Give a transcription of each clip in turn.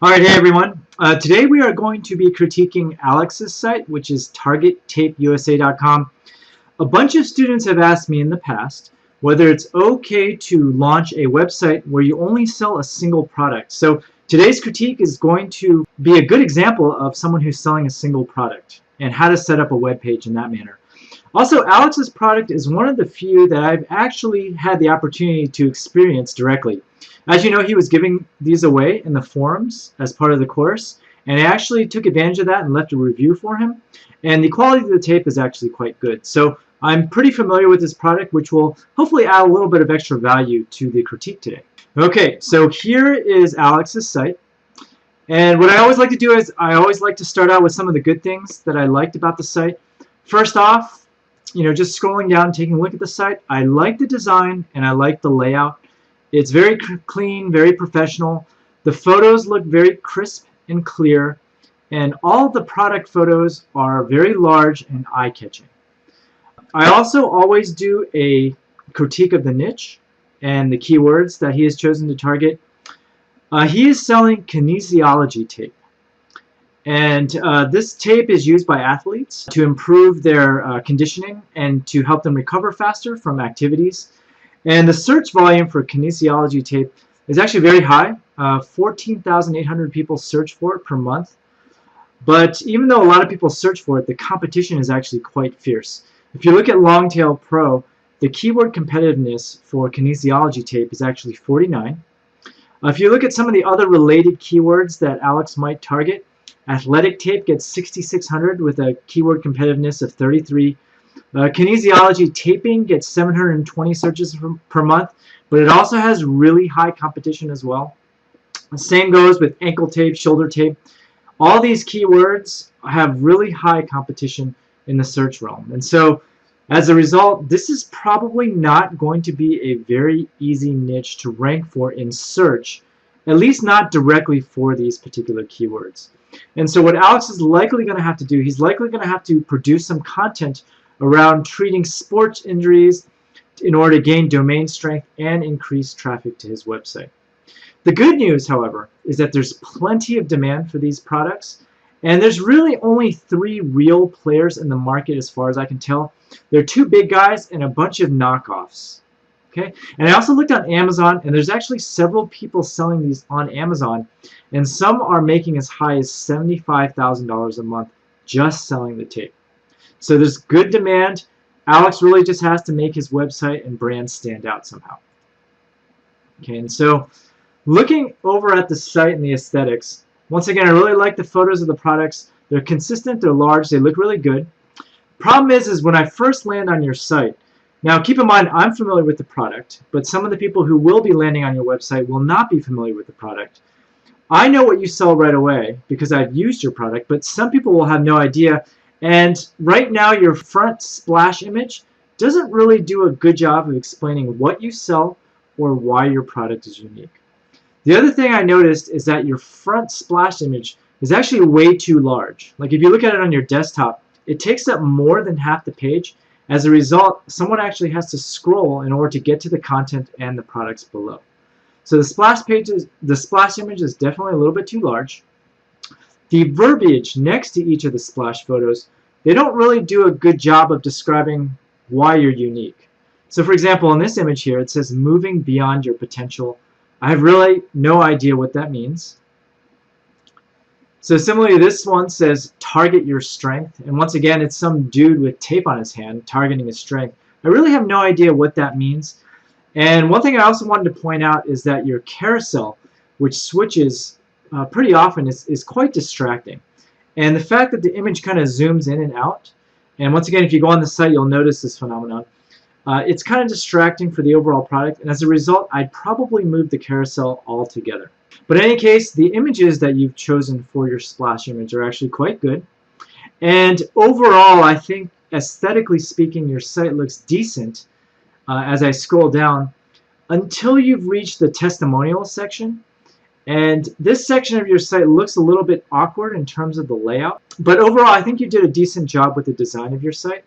Alright, hey everyone. Today we are going to be critiquing Alex's site, which is targettapeusa.com. A bunch of students have asked me in the past whether it's okay to launch a website where you only sell a single product. So today's critique is going to be a good example of someone who's selling a single product and how to set up a web page in that manner. Also, Alex's product is one of the few that I've actually had the opportunity to experience directly. As you know, he was giving these away in the forums as part of the course, and I actually took advantage of that and left a review for him. And the quality of the tape is actually quite good. So I'm pretty familiar with this product, which will hopefully add a little bit of extra value to the critique today. Okay, so here is Alex's site. And what I always like to do is I always like to start out with some of the good things that I liked about the site. First off, just scrolling down, taking a look at the site, I like the design and I like the layout. It's very clean, very professional. The photos look very crisp and clear, and all of the product photos are very large and eye-catching. I also always do a critique of the niche and the keywords that he has chosen to target. He is selling kinesiology tape. And this tape is used by athletes to improve their conditioning and to help them recover faster from activities. And the search volume for kinesiology tape is actually very high. 14,800 people search for it per month. But even though a lot of people search for it, the competition is actually quite fierce. If you look at Longtail Pro, the keyword competitiveness for kinesiology tape is actually 49. If you look at some of the other related keywords that Alex might target, athletic tape gets 6,600 with a keyword competitiveness of 33. Kinesiology taping gets 720 searches per month, but it also has really high competition as well. The same goes with ankle tape, shoulder tape. All these keywords have really high competition in the search realm. And so as a result, this is probably not going to be a very easy niche to rank for in search, at least not directly for these particular keywords. And so what Alex is likely going to have to do, he's likely going to have to produce some content around treating sports injuries in order to gain domain strength and increase traffic to his website. The good news, however, is that there's plenty of demand for these products, and there's really only 3 real players in the market as far as I can tell. There are 2 big guys and a bunch of knockoffs. Okay? And I also looked on Amazon, and there's actually several people selling these on Amazon, and some are making as high as $75,000 a month just selling the tape. So there's good demand. Alex really just has to make his website and brand stand out somehow. Okay, and so looking over at the site and the aesthetics, once again, I really like the photos of the products. They're consistent, they're large, they look really good. Problem is when I first land on your site, now keep in mind I'm familiar with the product, but some of the people who will be landing on your website will not be familiar with the product. I know what you sell right away because I've used your product, but some people will have no idea. And right now your front splash image doesn't really do a good job of explaining what you sell or why your product is unique. The other thing I noticed is that your front splash image is actually way too large. Like if you look at it on your desktop, it takes up more than half the page. As a result, someone actually has to scroll in order to get to the content and the products below. So the splash image is definitely a little bit too large. The verbiage next to each of the splash photos, they don't really do a good job of describing why you're unique. So for example, in this image here, it says moving beyond your potential. I have really no idea what that means. So similarly, this one says target your strength. And once again, it's some dude with tape on his hand targeting his strength. I really have no idea what that means. And one thing I also wanted to point out is that your carousel, which switches pretty often, is quite distracting. And the fact that the image kind of zooms in and out, and once again, if you go on the site, you'll notice this phenomenon. It's kind of distracting for the overall product, and as a result, I'd probably move the carousel altogether. But in any case, the images that you've chosen for your splash image are actually quite good. And overall, I think aesthetically speaking, your site looks decent as I scroll down until you've reached the testimonials section. And this section of your site looks a little bit awkward in terms of the layout. But overall, I think you did a decent job with the design of your site.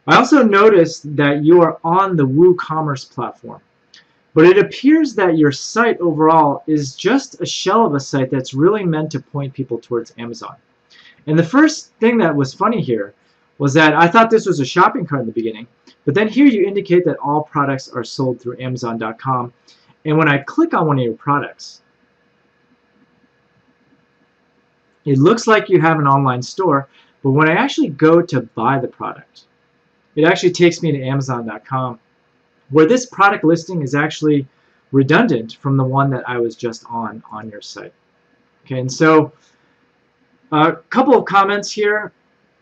I also noticed that you are on the WooCommerce platform. But it appears that your site overall is just a shell of a site that's really meant to point people towards Amazon. And the first thing that was funny here was that I thought this was a shopping cart in the beginning, but then here you indicate that all products are sold through Amazon.com. And when I click on one of your products, it looks like you have an online store, but when I actually go to buy the product, it actually takes me to Amazon.com, where this product listing is actually redundant from the one that I was just on your site. Okay, and so a couple of comments here.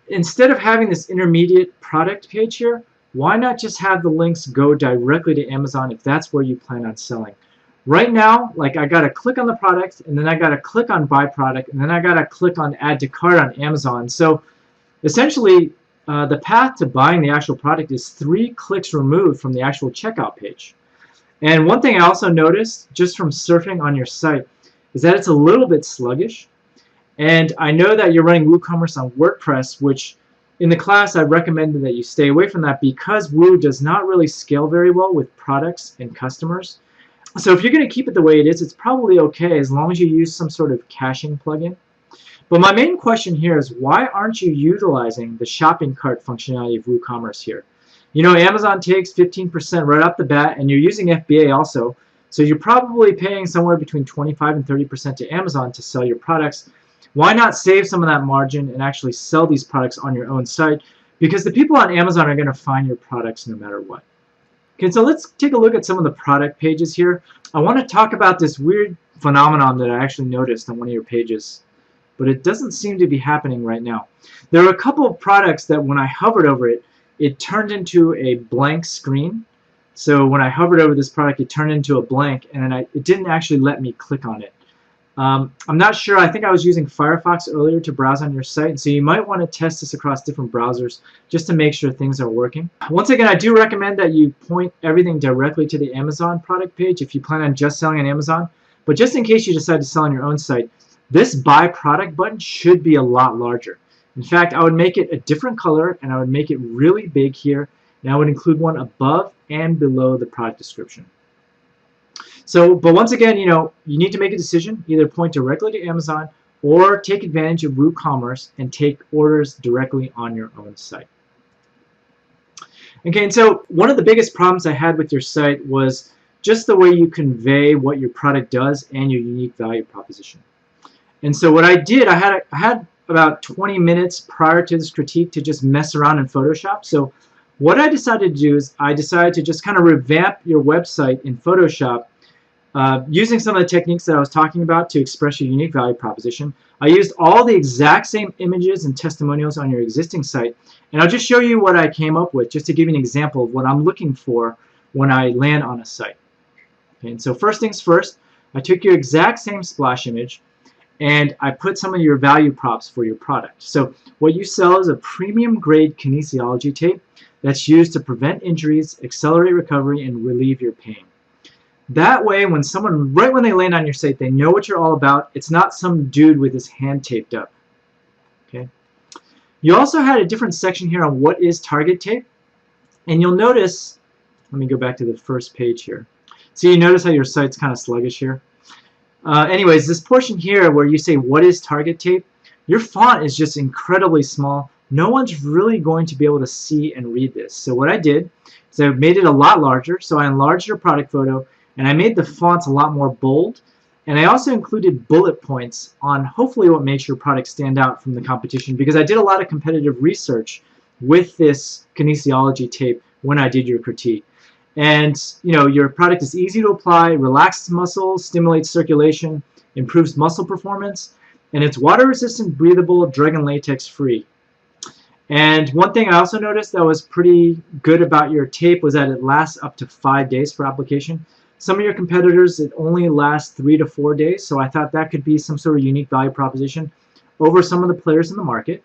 Instead of having this intermediate product page here, why not just have the links go directly to Amazon if that's where you plan on selling? Right now, like, I got to click on the product, and then I got to click on buy product, and then I got to click on add to cart on Amazon. So essentially, the path to buying the actual product is 3 clicks removed from the actual checkout page. And one thing I also noticed just from surfing on your site is that it's a little bit sluggish. And I know that you're running WooCommerce on WordPress, which in the class I recommended that you stay away from that because Woo does not really scale very well with products and customers. So if you're going to keep it the way it is, it's probably okay as long as you use some sort of caching plugin. But my main question here is, why aren't you utilizing the shopping cart functionality of WooCommerce here? You know, Amazon takes 15% right off the bat, and you're using FBA also, so you're probably paying somewhere between 25 and 30% to Amazon to sell your products. Why not save some of that margin and actually sell these products on your own site? Because the people on Amazon are going to find your products no matter what. Okay, so let's take a look at some of the product pages here. I want to talk about this weird phenomenon that I actually noticed on one of your pages, but it doesn't seem to be happening right now. There are a couple of products that when I hovered over it, it turned into a blank screen. So when I hovered over this product, it turned into a blank, and then it didn't actually let me click on it. I'm not sure. I think I was using Firefox earlier to browse on your site, so you might want to test this across different browsers just to make sure things are working. Once again, I do recommend that you point everything directly to the Amazon product page if you plan on just selling on Amazon. But just in case you decide to sell on your own site, this buy product button should be a lot larger. In fact, I would make it a different color, and I would make it really big here, and I would include one above and below the product description. So, but once again, you know, you need to make a decision. Either point directly to Amazon or take advantage of WooCommerce and take orders directly on your own site. Okay, and so one of the biggest problems I had with your site was just the way you convey what your product does and your unique value proposition. And so what I did, I had about 20 minutes prior to this critique to just mess around in Photoshop. So what I decided to do is I decided to just kind of revamp your website in Photoshop using some of the techniques that I was talking about to express your unique value proposition. I used all the exact same images and testimonials on your existing site, and I'll just show you what I came up with just to give you an example of what I'm looking for when I land on a site. Okay, and so first things first, I took your exact same splash image and I put some of your value props for your product. So what you sell is a premium grade kinesiology tape that's used to prevent injuries, accelerate recovery, and relieve your pain. That way, when someone, right when they land on your site, they know what you're all about. It's not some dude with his hand taped up. Okay. You also had a different section here on what is target tape. And you'll notice, let me go back to the first page here. So you notice how your site's kind of sluggish here. Anyways, this portion here where you say what is target tape, your font is just incredibly small. No one's really going to be able to see and read this. So what I did is I made it a lot larger. So I enlarged your product photo, and I made the fonts a lot more bold, and I also included bullet points on hopefully what makes your product stand out from the competition, because I did a lot of competitive research with this kinesiology tape when I did your critique. And you know, your product is easy to apply, relaxes muscles, stimulates circulation, improves muscle performance, and it's water resistant, breathable, drug and latex free. And one thing I also noticed that was pretty good about your tape was that it lasts up to 5 days for application. Some of your competitors, it only lasts 3 to 4 days, so I thought that could be some sort of unique value proposition over some of the players in the market.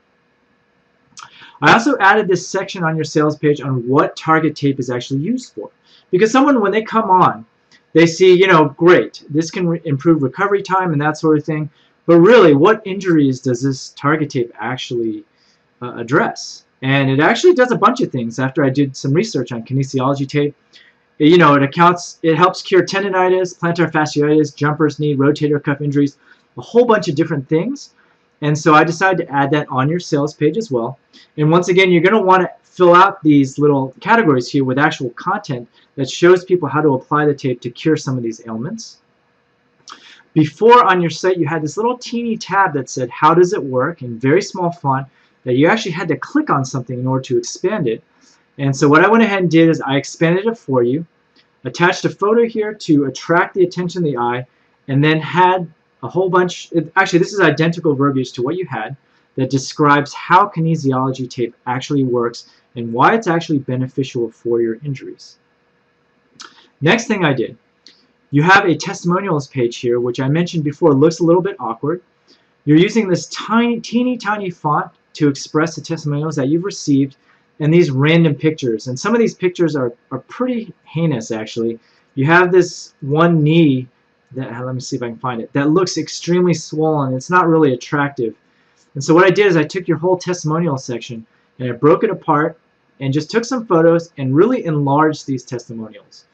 I also added this section on your sales page on what target tape is actually used for. Because someone, when they come on, they see, you know, great, this can improve recovery time and that sort of thing, but really, what injuries does this target tape actually address? And it actually does a bunch of things. After I did some research on kinesiology tape, You know, it helps cure tendonitis, plantar fasciitis, jumper's knee, rotator cuff injuries, a whole bunch of different things. And so I decided to add that on your sales page as well. And once again, you're going to want to fill out these little categories here with actual content that shows people how to apply the tape to cure some of these ailments. Before, on your site, you had this little teeny tab that said, how does it work, in very small font, that you actually had to click on something in order to expand it. And so what I went ahead and did is I expanded it for you, attached a photo here to attract the attention of the eye, and then had a whole bunch, actually this is identical verbiage to what you had, that describes how kinesiology tape actually works and why it's actually beneficial for your injuries. Next thing I did, you have a testimonials page here, which I mentioned before looks a little bit awkward. You're using this teeny tiny font to express the testimonials that you've received and these random pictures. And some of these pictures are pretty heinous, actually. You have this one knee, let me see if I can find it, that looks extremely swollen. It's not really attractive. And so what I did is I took your whole testimonial section and I broke it apart and just took some photos and really enlarged these testimonials.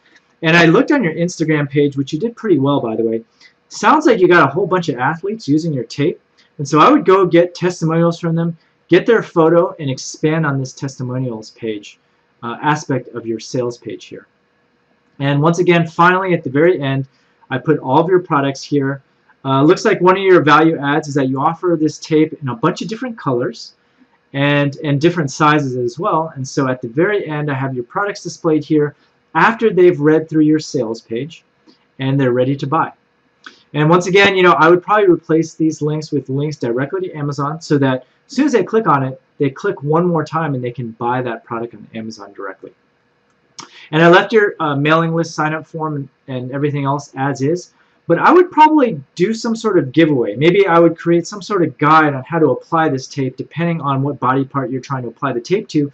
And I looked on your Instagram page, which you did pretty well, by the way. Sounds like you got a whole bunch of athletes using your tape. And so I would go get testimonials from them, get their photo, and expand on this testimonials page aspect of your sales page here. And once again, finally, at the very end, I put all of your products here. Looks like one of your value adds is that you offer this tape in a bunch of different colors and different sizes as well. And so at the very end, I have your products displayed here after they've read through your sales page and they're ready to buy. And once again, you know, I would probably replace these links with links directly to Amazon so that as soon as they click on it, they click one more time and they can buy that product on Amazon directly. And I left your mailing list sign up form and everything else as is, but I would probably do some sort of giveaway. Maybe I would create some sort of guide on how to apply this tape depending on what body part you're trying to apply the tape to.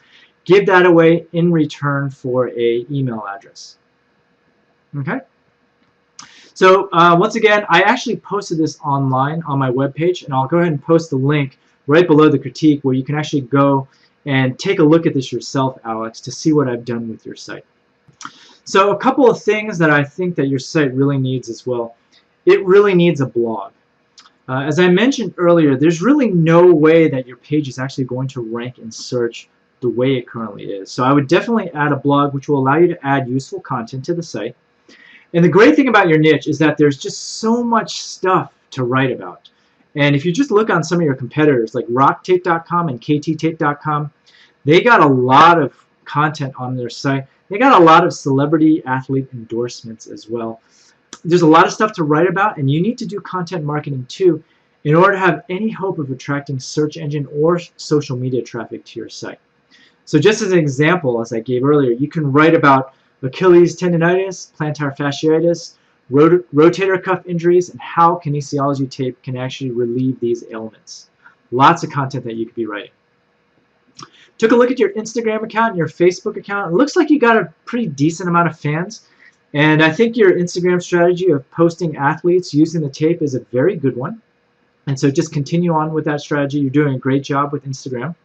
Give that away in return for a email address. Okay? So once again, I actually posted this online on my webpage, and I'll go ahead and post the link right below the critique where you can actually go and take a look at this yourself, Alex, to see what I've done with your site. So a couple of things that I think that your site really needs as well. It really needs a blog. As I mentioned earlier, there's really no way that your page is actually going to rank in search the way it currently is. So I would definitely add a blog which will allow you to add useful content to the site. And the great thing about your niche is that there's just so much stuff to write about. And if you just look on some of your competitors like rocktape.com and kttape.com, they got a lot of content on their site. They got a lot of celebrity athlete endorsements as well. There's a lot of stuff to write about, and you need to do content marketing too in order to have any hope of attracting search engine or social media traffic to your site. So just as an example, as I gave earlier, you can write about Achilles tendonitis, plantar fasciitis, rotator cuff injuries, and how kinesiology tape can actually relieve these ailments. Lots of content that you could be writing. Took a look at your Instagram account and your Facebook account. It looks like you got a pretty decent amount of fans. And I think your Instagram strategy of posting athletes using the tape is a very good one. And so just continue on with that strategy. You're doing a great job with Instagram.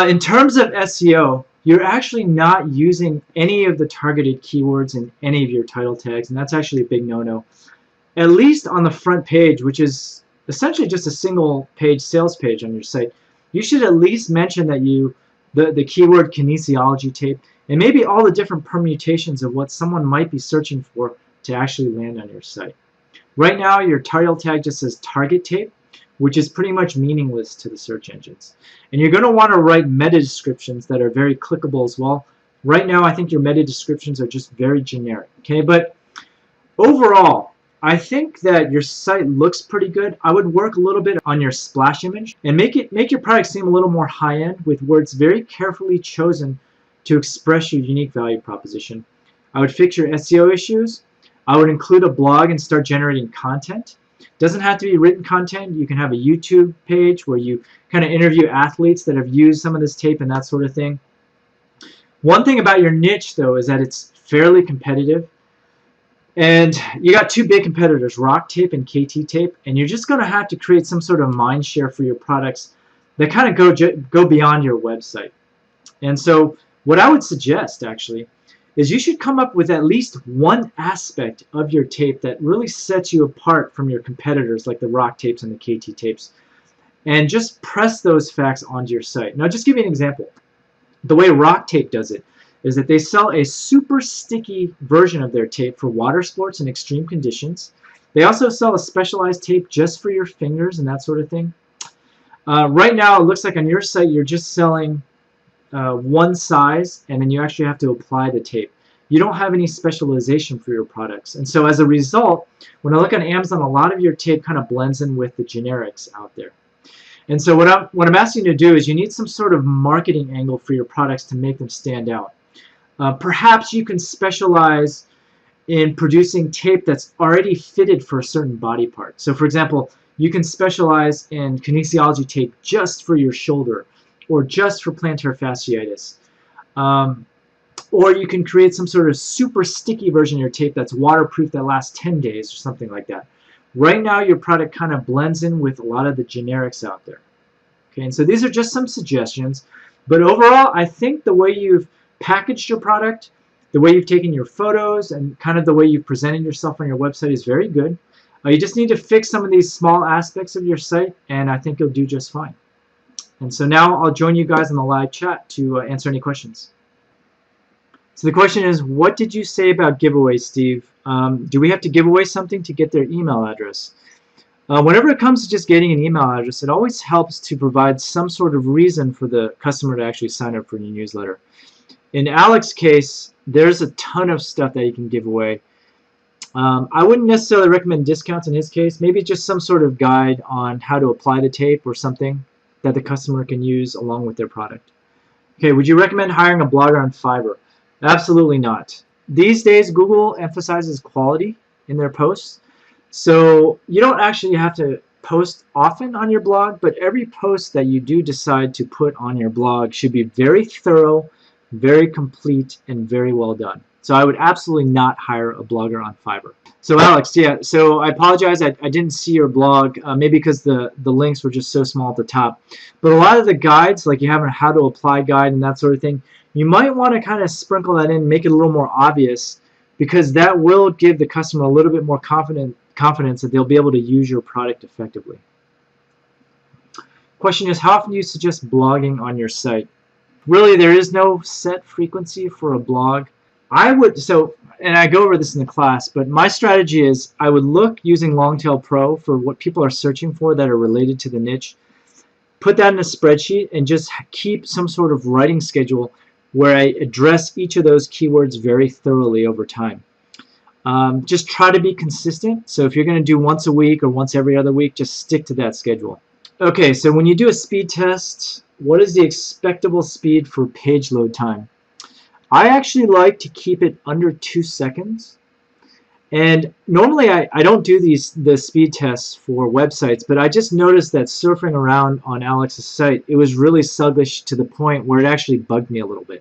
In terms of SEO, you're actually not using any of the targeted keywords in any of your title tags, and that's actually a big no-no. At least on the front page, which is essentially just a single page sales page on your site, you should at least mention that the keyword kinesiology tape and maybe all the different permutations of what someone might be searching for to actually land on your site. Right now, your title tag just says target tape, which is pretty much meaningless to the search engines. And you're going to want to write meta descriptions that are very clickable as well. Right now, I think your meta descriptions are just very generic. Okay, but overall, I think that your site looks pretty good. I would work a little bit on your splash image and make your product seem a little more high-end with words very carefully chosen to express your unique value proposition. I would fix your SEO issues. I would include a blog and start generating content. Doesn't have to be written content. You can have a YouTube page where you kind of interview athletes that have used some of this tape and that sort of thing. One thing about your niche, though, is that it's fairly competitive. And you got two big competitors, Rock Tape and KT Tape, and you're just going to have to create some sort of mind share for your products that kind of go beyond your website. And so what I would suggest, actually, is you should come up with at least one aspect of your tape that really sets you apart from your competitors like the Rock tapes and the KT tapes, and just press those facts onto your site. Now, just give you an example. The way Rock Tape does it is that they sell a super sticky version of their tape for water sports and extreme conditions. They also sell a specialized tape just for your fingers and that sort of thing. Right now, it looks like on your site you're just selling one size, and then you actually have to apply the tape. You don't have any specialization for your products. And so as a result, when I look on Amazon, a lot of your tape kind of blends in with the generics out there. And so what I'm asking you to do is you need some sort of marketing angle for your products to make them stand out. Perhaps you can specialize in producing tape that's already fitted for a certain body part. So for example, you can specialize in kinesiology tape just for your shoulder, or just for plantar fasciitis. Or you can create some sort of super sticky version of your tape that's waterproof that lasts 10 days or something like that. Right now your product kind of blends in with a lot of the generics out there. Okay, and so these are just some suggestions, but overall I think the way you've packaged your product, the way you've taken your photos, and kind of the way you've presented yourself on your website is very good. You just need to fix some of these small aspects of your site, and I think you'll do just fine. And so now I'll join you guys in the live chat to answer any questions. So the question is, what did you say about giveaways, Steve? Do we have to give away something to get their email address? Whenever it comes to just getting an email address, it always helps to provide some sort of reason for the customer to actually sign up for your newsletter. In Alex's case, there's a ton of stuff that you can give away. I wouldn't necessarily recommend discounts in his case. Maybe just some sort of guide on how to apply the tape or something that the customer can use along with their product. Okay, would you recommend hiring a blogger on Fiverr? Absolutely not. These days, Google emphasizes quality in their posts. So you don't actually have to post often on your blog, but every post that you do decide to put on your blog should be very thorough, very complete, and very well done. So I would absolutely not hire a blogger on Fiverr. So Alex, yeah, so I apologize, I didn't see your blog, maybe because the links were just so small at the top. But a lot of the guides, like you have a how to apply guide and that sort of thing, you might want to kind of sprinkle that in, make it a little more obvious, because that will give the customer a little bit more confidence that they'll be able to use your product effectively. Question is, how often do you suggest blogging on your site? Really, there is no set frequency for a blog. I would, and I go over this in the class, but my strategy is I would look using Longtail Pro for what people are searching for that are related to the niche, put that in a spreadsheet, and just keep some sort of writing schedule where I address each of those keywords very thoroughly over time. Just try to be consistent. So if you're going to do once a week or once every other week, just stick to that schedule. Okay, so when you do a speed test, what is the expectable speed for page load time? I actually like to keep it under 2 seconds. And normally I don't do the speed tests for websites, but I just noticed that surfing around on Alex's site, it was really sluggish to the point where it actually bugged me a little bit.